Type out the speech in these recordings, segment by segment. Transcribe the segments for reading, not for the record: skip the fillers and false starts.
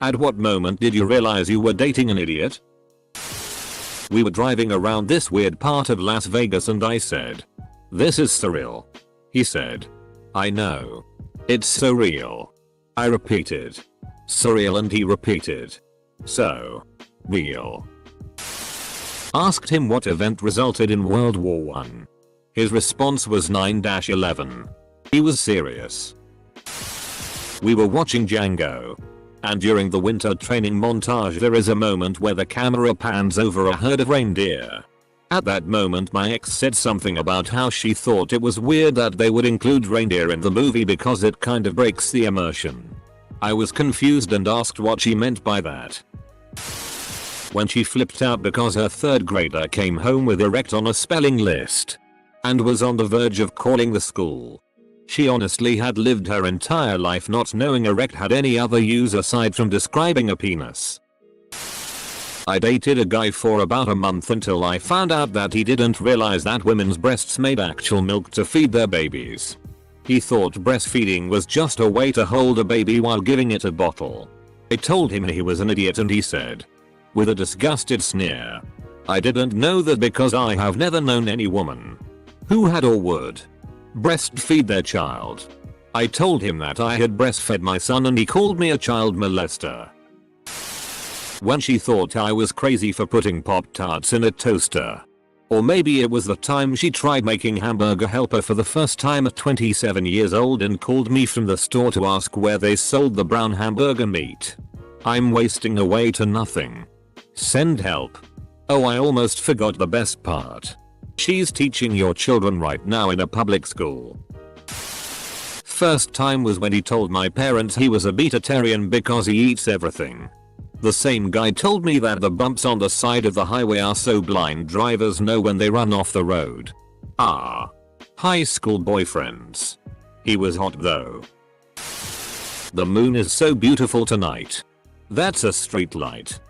At what moment did you realize you were dating an idiot? We were driving around this weird part of Las Vegas and I said, "This is surreal." He said, "I know. It's so real." I repeated, "Surreal," and he repeated, "So real." Asked him what event resulted in World War I. His response was 9/11. He was serious. We were watching Django. And during the winter training montage there is a moment where the camera pans over a herd of reindeer. At that moment my ex said something about how she thought it was weird that they would include reindeer in the movie because it kind of breaks the immersion. I was confused and asked what she meant by that. When she flipped out because her third grader came home with erect on a spelling list and was on the verge of calling the school. She honestly had lived her entire life not knowing erect had any other use aside from describing a penis. I dated a guy for about a month until I found out that he didn't realize that women's breasts made actual milk to feed their babies. He thought breastfeeding was just a way to hold a baby while giving it a bottle. I told him he was an idiot and he said, with a disgusted sneer, "I didn't know that because I have never known any woman who had or would breastfeed their child." I told him that I had breastfed my son and he called me a child molester. When she thought I was crazy for putting Pop-Tarts in a toaster. Or maybe it was the time she tried making Hamburger Helper for the first time at 27 years old and called me from the store to ask where they sold the brown hamburger meat. I'm wasting away to nothing. Send help. Oh, I almost forgot the best part. She's teaching your children right now in a public school. First time was when he told my parents he was a vegetarian because he eats everything. The same guy told me that the bumps on the side of the highway are so blind drivers know when they run off the road. Ah. High school boyfriends. He was hot though. The moon is so beautiful tonight. That's a street light.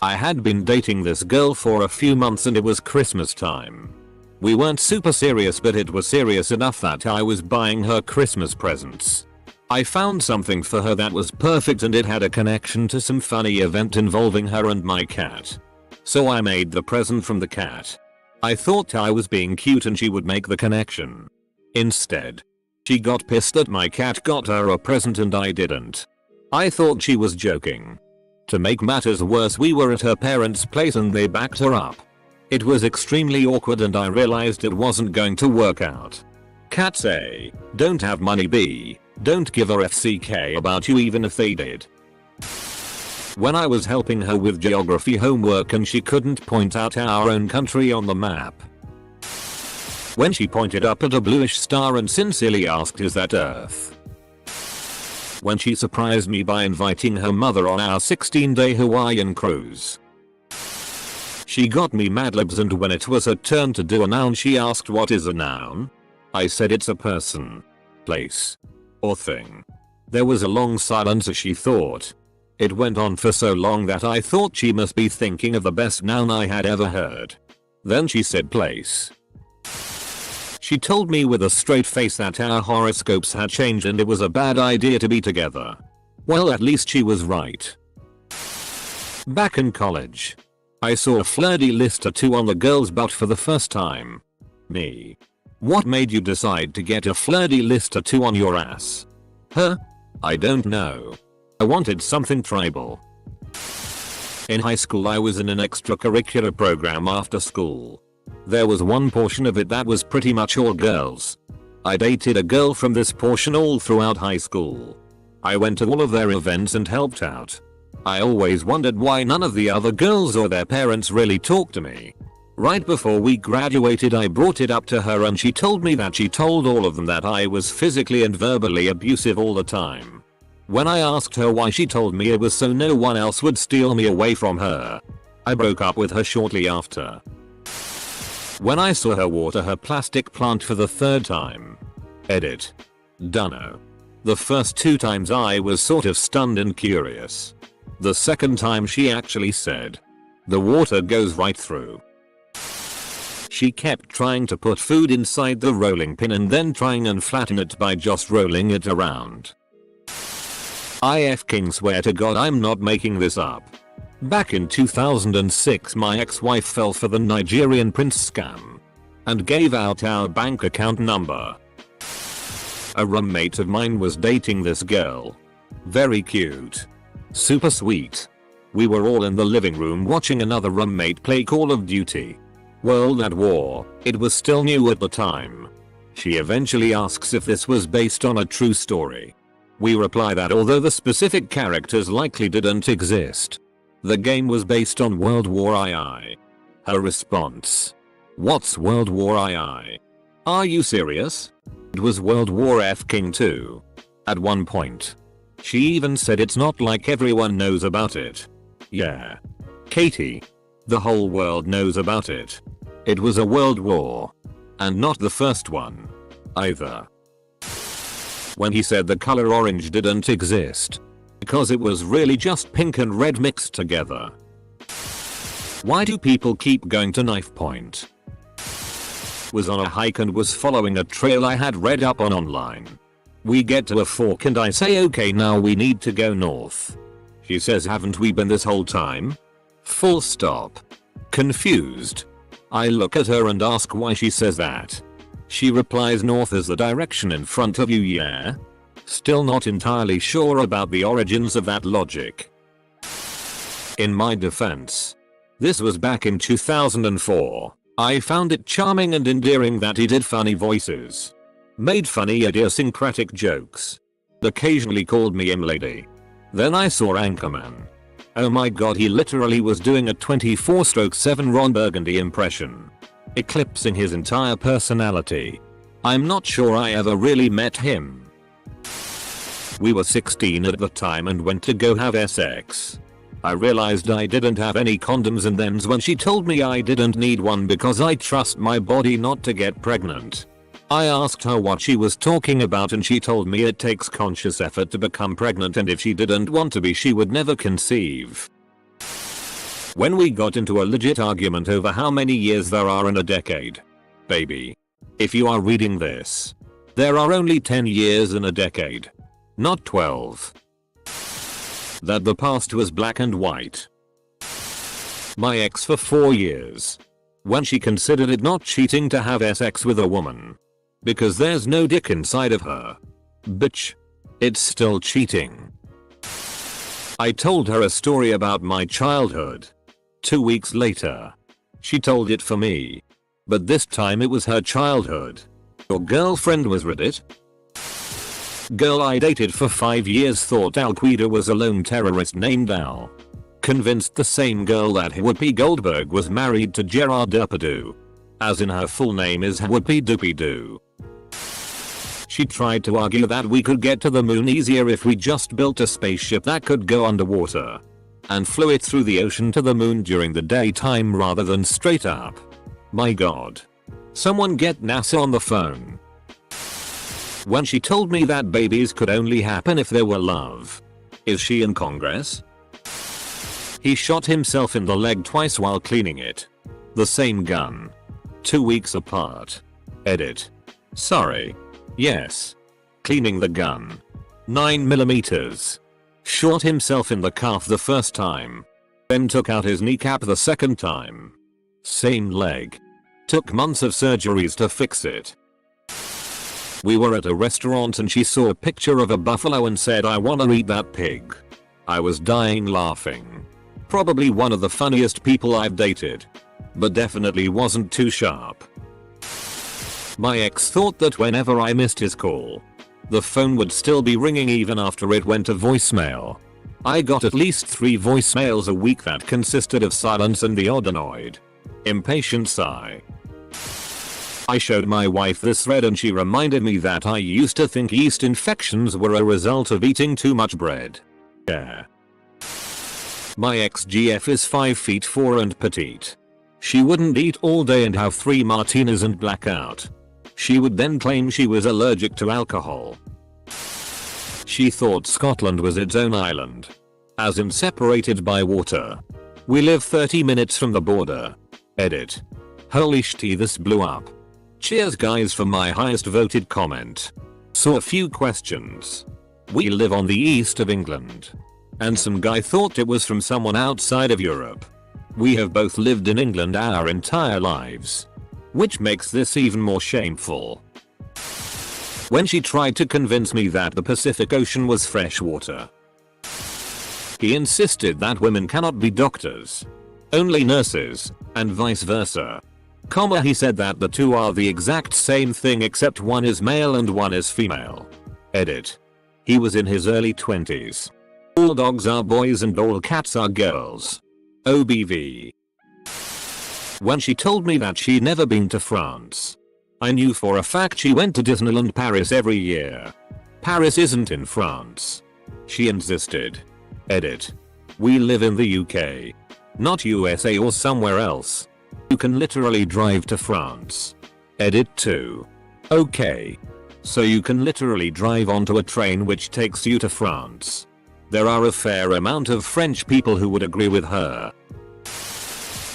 I had been dating this girl for a few months and it was Christmas time. We weren't super serious but it was serious enough that I was buying her Christmas presents. I found something for her that was perfect and it had a connection to some funny event involving her and my cat. So I made the present from the cat. I thought I was being cute and she would make the connection. Instead, she got pissed that my cat got her a present and I didn't. I thought she was joking. To make matters worse, we were at her parents' place and they backed her up. It was extremely awkward and I realized it wasn't going to work out. Cats A, don't have money. B, don't give a FCK about you even if they did. When I was helping her with geography homework and she couldn't point out our own country on the map. When she pointed up at a bluish star and sincerely asked, "Is that Earth?" When she surprised me by inviting her mother on our 16-day Hawaiian cruise. She got me Mad Libs and when it was her turn to do a noun she asked, "What is a noun?" I said it's a person, place, or thing. There was a long silence as she thought. It went on for so long that I thought she must be thinking of the best noun I had ever heard. Then she said place. She told me with a straight face that our horoscopes had changed and it was a bad idea to be together. Well, at least she was right. Back in college, I saw a fleur-de-lis tattoo on the girl's butt for the first time. Me. What made you decide to get a fleur-de-lis tattoo on your ass? Huh? I don't know. I wanted something tribal. In high school I was in an extracurricular program after school. There was one portion of it that was pretty much all girls. I dated a girl from this portion all throughout high school. I went to all of their events and helped out. I always wondered why none of the other girls or their parents really talked to me. Right before we graduated I brought it up to her and she told me that she told all of them that I was physically and verbally abusive all the time. When I asked her why, she told me it was so no one else would steal me away from her. I broke up with her shortly after. When I saw her water her plastic plant for the third time. Edit. Dunno. The first 2 times I was sort of stunned and curious. The second time she actually said, "The water goes right through." She kept trying to put food inside the rolling pin and then trying and flatten it by just rolling it around. I f***ing swear to God I'm not making this up. Back in 2006 my ex-wife fell for the Nigerian prince scam and gave out our bank account number. A roommate of mine was dating this girl. Very cute. Super sweet. We were all in the living room watching another roommate play Call of Duty World at War. It was still new at the time. She eventually asks if this was based on a true story. We reply that although the specific characters likely didn't exist, the game was based on World War II. Her response: "What's World War II? Are you serious? It was World War II. At one point, she even said it's not like everyone knows about it." Yeah. Katie. The whole world knows about it. It was a world war. And not the first one. Either. When he said the color orange didn't exist. Because it was really just pink and red mixed together. Why do people keep going to knife point? Was on a hike and was following a trail I had read up on online. We get to a fork and I say okay now we need to go north. She says haven't we been this whole time? Full stop. Confused. I look at her and ask why she says that. She replies north is the direction in front of you, yeah? Still not entirely sure about the origins of that logic. In my defense, this was back in 2004. I found it charming and endearing that he did funny voices, made funny idiosyncratic jokes, occasionally called me M-Lady. Then I saw Anchorman. Oh my god, he literally was doing a 24/7 Ron Burgundy impression, eclipsing his entire personality. I'm not sure I ever really met him. We were 16 at the time and went to go have sex. I realized I didn't have any condoms and them's when she told me I didn't need one because I trust my body not to get pregnant. I asked her what she was talking about and she told me it takes conscious effort to become pregnant and if she didn't want to be she would never conceive. When we got into a legit argument over how many years there are in a decade. Baby. If you are reading this, there are only 10 years in a decade. Not 12. That the past was black and white. My ex for 4 years. When she considered it not cheating to have sex with a woman. Because there's no dick inside of her. Bitch. It's still cheating. I told her a story about my childhood. 2 weeks later, she told it for me. But this time it was her childhood. Your girlfriend was Reddit? Girl I dated for 5 years thought Al Qaeda was a lone terrorist named Al. Convinced the same girl that Whoopi Goldberg was married to Gerard Depardieu. As in her full name is Whoopi Doopy-Doo. She tried to argue that we could get to the moon easier if we just built a spaceship that could go underwater. And flew it through the ocean to the moon during the daytime rather than straight up. My god. Someone get NASA on the phone. When she told me that babies could only happen if there were love. Is she in Congress? He shot himself in the leg twice while cleaning it. The same gun. 2 weeks apart. Edit. Sorry. Yes. Cleaning the gun. 9mm. Shot himself in the calf the first time. Then took out his kneecap the second time. Same leg. Took months of surgeries to fix it. We were at a restaurant and she saw a picture of a buffalo and said I wanna eat that pig. I was dying laughing. Probably one of the funniest people I've dated. But definitely wasn't too sharp. My ex thought that whenever I missed his call, the phone would still be ringing even after it went to voicemail. I got at least 3 voicemails a week that consisted of silence and the odd annoyed, impatient sigh. I showed my wife this thread and she reminded me that I used to think yeast infections were a result of eating too much bread. Yeah. My ex-GF is 5'4" and petite. She wouldn't eat all day and have 3 martinis and black out. She would then claim she was allergic to alcohol. She thought Scotland was its own island. As in separated by water. We live 30 minutes from the border. Edit. Holy shit, this blew up. Cheers guys for my highest voted comment. Saw a few questions. We live on the east of England. And some guy thought it was from someone outside of Europe. We have both lived in England our entire lives. Which makes this even more shameful. When she tried to convince me that the Pacific Ocean was fresh water, he insisted that women cannot be doctors, only nurses, and vice versa. He said that the two are the exact same thing except one is male and one is female. Edit. He was in his early 20s. All dogs are boys and all cats are girls. OBV. When she told me that she'd never been to France, I knew for a fact she went to Disneyland Paris every year. Paris isn't in France. She insisted. Edit. We live in the UK. Not USA or somewhere else. You can literally drive to France. Edit 2. Okay. So you can literally drive onto a train which takes you to France. There are a fair amount of French people who would agree with her.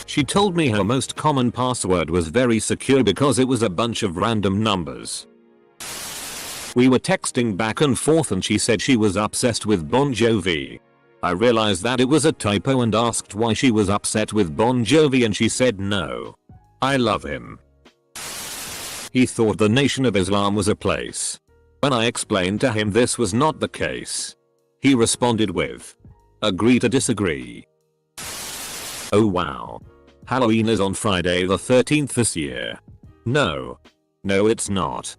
She told me her most common password was very secure because it was a bunch of random numbers. We were texting back and forth and she said she was obsessed with Bon Jovi. I realized that it was a typo and asked why she was upset with Bon Jovi and she said no. I love him. He thought the Nation of Islam was a place. When I explained to him this was not the case, he responded with, agree to disagree. Oh wow. Halloween is on Friday the 13th this year. No. No it's not.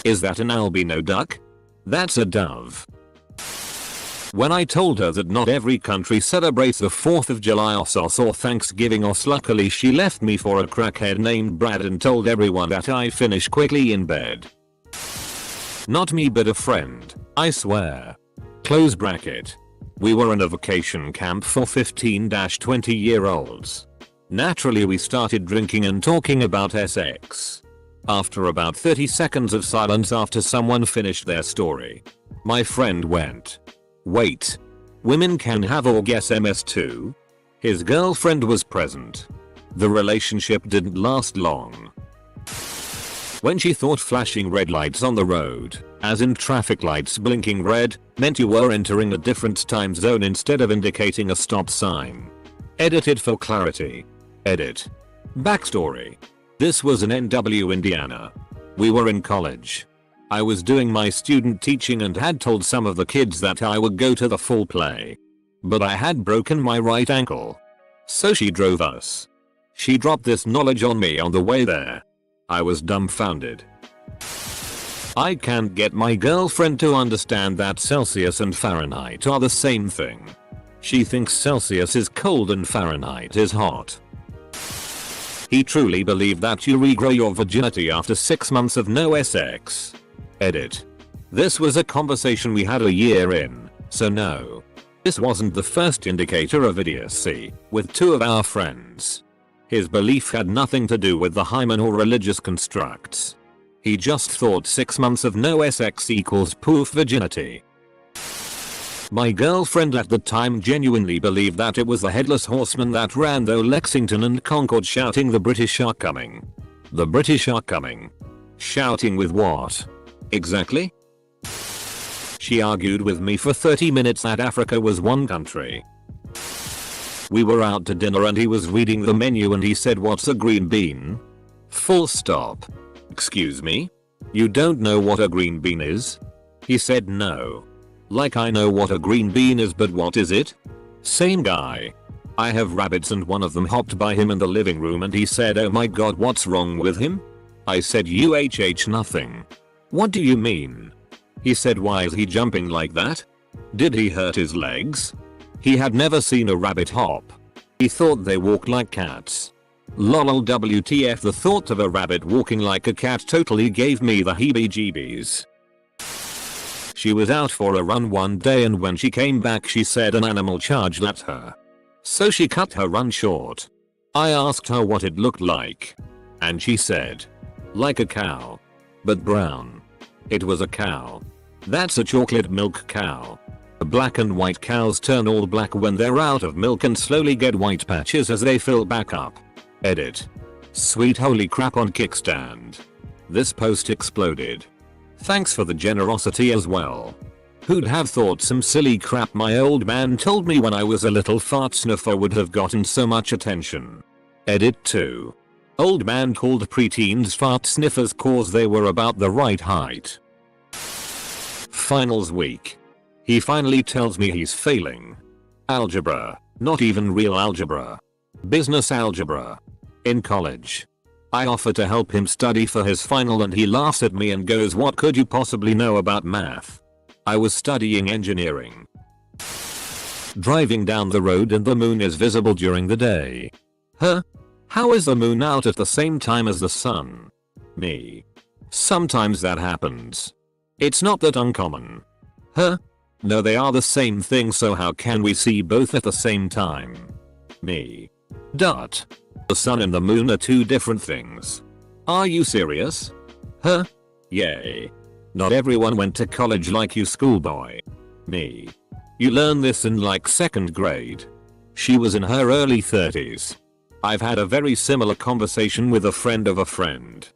Is that an albino duck? That's a dove. When I told her that not every country celebrates the 4th of July or Thanksgiving luckily she left me for a crackhead named Brad and told everyone that I finish quickly in bed. Not me but a friend, I swear. Close bracket. We were in a vacation camp for 15-20 year olds. Naturally we started drinking and talking about sex. After about 30 seconds of silence after someone finished their story, my friend went, wait. Women can have orgasms too? His girlfriend was present. The relationship didn't last long. When she thought flashing red lights on the road, as in traffic lights blinking red, meant you were entering a different time zone instead of indicating a stop sign. Edited for clarity. Edit. Backstory. This was in NW, Indiana. We were in college. I was doing my student teaching and had told some of the kids that I would go to the full play. But I had broken my right ankle. So she drove us. She dropped this knowledge on me on the way there. I was dumbfounded. I can't get my girlfriend to understand that Celsius and Fahrenheit are the same thing. She thinks Celsius is cold and Fahrenheit is hot. He truly believed that you regrow your virginity after 6 months of no sex. Edit. This was a conversation we had a year in, so no. This wasn't the first indicator of idiocy, with 2 of our friends. His belief had nothing to do with the hymen or religious constructs. He just thought 6 months of no sex equals poof virginity. My girlfriend at the time genuinely believed that it was the headless horseman that ran through Lexington and Concord shouting the British are coming. The British are coming. Shouting with what? Exactly? She argued with me for 30 minutes that Africa was one country. We were out to dinner and he was reading the menu and he said, what's a green bean? Full stop. Excuse me? You don't know what a green bean is? He said no. Like I know what a green bean is but what is it? Same guy. I have rabbits and one of them hopped by him in the living room and he said, oh my god, what's wrong with him? I said nothing. What do you mean? He said, why is he jumping like that? Did he hurt his legs? He had never seen a rabbit hop. He thought they walked like cats. Lol WTF, the thought of a rabbit walking like a cat totally gave me the heebie-jeebies. She was out for a run one day and when she came back she said an animal charged at her. So she cut her run short. I asked her what it looked like. And she said, like a cow. But brown. It was a cow. That's a chocolate milk cow. Black and white cows turn all black when they're out of milk and slowly get white patches as they fill back up. Edit. Sweet holy crap on kickstand. This post exploded. Thanks for the generosity as well. Who'd have thought some silly crap my old man told me when I was a little fart sniffer would have gotten so much attention. Edit 2. Old man called preteens fart sniffers cause they were about the right height. Finals week. He finally tells me he's failing. Algebra. Not even real algebra. Business algebra. In college. I offer to help him study for his final and he laughs at me and goes, "What could you possibly know about math?" I was studying engineering. Driving down the road and the moon is visible during the day. Huh? How is the moon out at the same time as the sun? Me. Sometimes that happens. It's not that uncommon. Huh? No, they are the same thing, so how can we see both at the same time? Me. Dot. The sun and the moon are two different things. Are you serious? Huh? Yay. Not everyone went to college like you, schoolboy. Me. You learn this in like 2nd grade. She was in her early 30s. I've had a very similar conversation with a friend of a friend.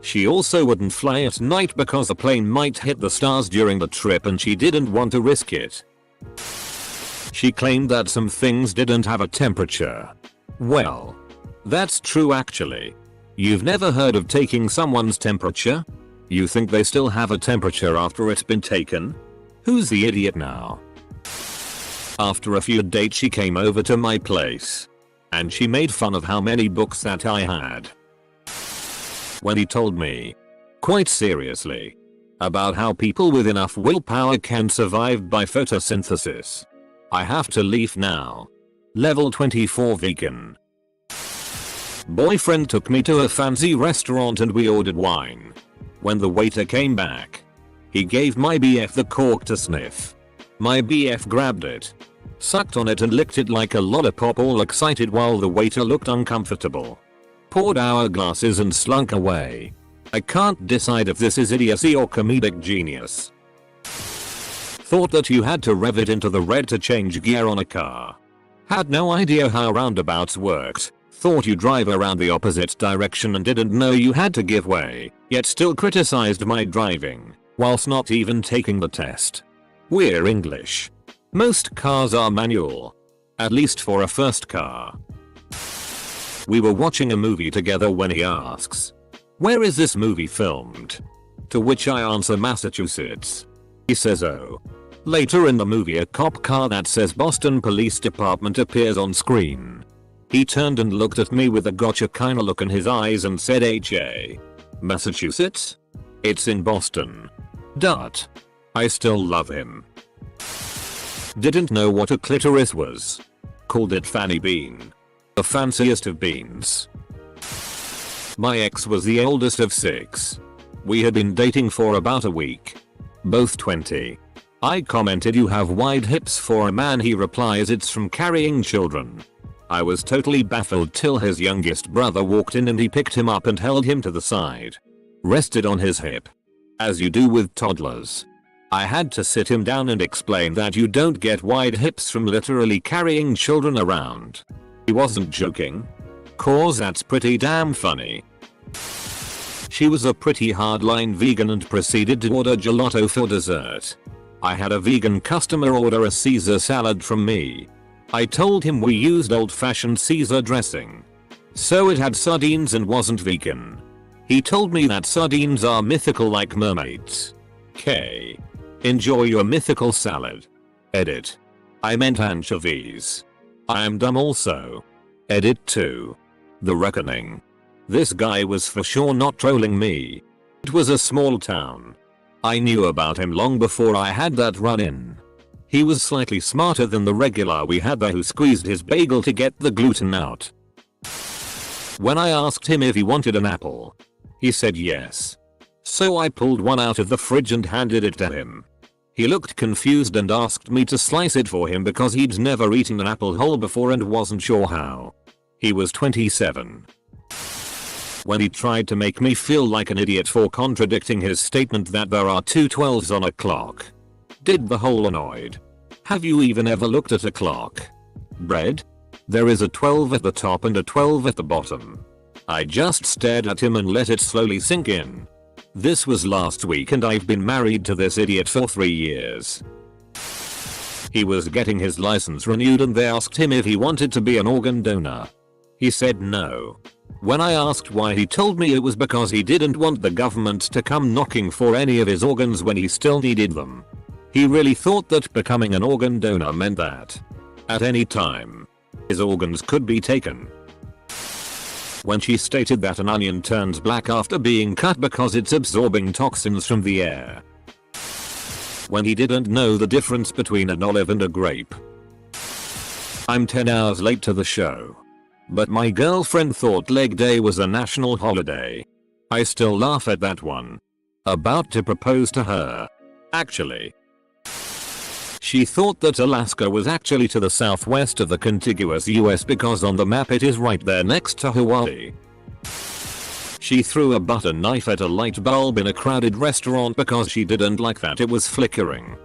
She also wouldn't fly at night because the plane might hit the stars during the trip and she didn't want to risk it. She claimed that some things didn't have a temperature. Well, that's true actually. You've never heard of taking someone's temperature? You think they still have a temperature after it's been taken? Who's the idiot now? After a few dates she came over to my place. And she made fun of how many books that I had. When he told me, quite seriously, about how people with enough willpower can survive by photosynthesis. I have to leave now. Level 24 vegan. Boyfriend took me to a fancy restaurant and we ordered wine. When the waiter came back, he gave my BF the cork to sniff. My BF grabbed it, sucked on it and licked it like a lollipop, all excited while the waiter looked uncomfortable. Poured our glasses and slunk away. I can't decide if this is idiocy or comedic genius. Thought that you had to rev it into the red to change gear on a car. Had no idea how roundabouts worked. Thought you drive around the opposite direction and didn't know you had to give way, yet still criticized my driving, whilst not even taking the test. We're English. Most cars are manual. At least for a first car. We were watching a movie together when he asks, "Where is this movie filmed?" To which I answer, "Massachusetts." He says, "Oh." Later in the movie a cop car that says Boston Police Department appears on screen. He turned and looked at me with a gotcha kinda look in his eyes and said, "HA. Massachusetts? It's in Boston." Dot. I still love him. Didn't know what a clitoris was. Called it Fanny Bean. The fanciest of beans. My ex was the oldest of 6. We had been dating for about a week. Both 20. I commented, "You have wide hips for a man." He replies, "It's from carrying children." I was totally baffled till his youngest brother walked in and he picked him up and held him to the side. Rested on his hip. As you do with toddlers. I had to sit him down and explain that you don't get wide hips from literally carrying children around. He wasn't joking. Cause that's pretty damn funny. She was a pretty hardline vegan and proceeded to order gelato for dessert. I had a vegan customer order a Caesar salad from me. I told him we used old-fashioned Caesar dressing. So it had sardines and wasn't vegan. He told me that sardines are mythical like mermaids. K. Enjoy your mythical salad. Edit. I meant anchovies. I am dumb also. Edit 2. The Reckoning. This guy was for sure not trolling me. It was a small town. I knew about him long before I had that run-in. He was slightly smarter than the regular we had there who squeezed his bagel to get the gluten out. When I asked him if he wanted an apple, he said yes. So I pulled one out of the fridge and handed it to him. He looked confused and asked me to slice it for him because he'd never eaten an apple whole before and wasn't sure how. He was 27. When he tried to make me feel like an idiot for contradicting his statement that there are two 12s on a clock. Did the whole annoyed. Have you even ever looked at a clock? Bread? There is a 12 at the top and a 12 at the bottom. I just stared at him and let it slowly sink in. This was last week and I've been married to this idiot for 3 years. He was getting his license renewed and they asked him if he wanted to be an organ donor. He said no. When I asked why, he told me it was because he didn't want the government to come knocking for any of his organs when he still needed them. He really thought that becoming an organ donor meant that at any time his organs could be taken. When she stated that an onion turns black after being cut because it's absorbing toxins from the air. When he didn't know the difference between an olive and a grape. I'm 10 hours late to the show. But my girlfriend thought leg day was a national holiday. I still laugh at that one. About to propose to her. Actually. She thought that Alaska was actually to the southwest of the contiguous US because on the map it is right there next to Hawaii. She threw a butter knife at a light bulb in a crowded restaurant because she didn't like that it was flickering.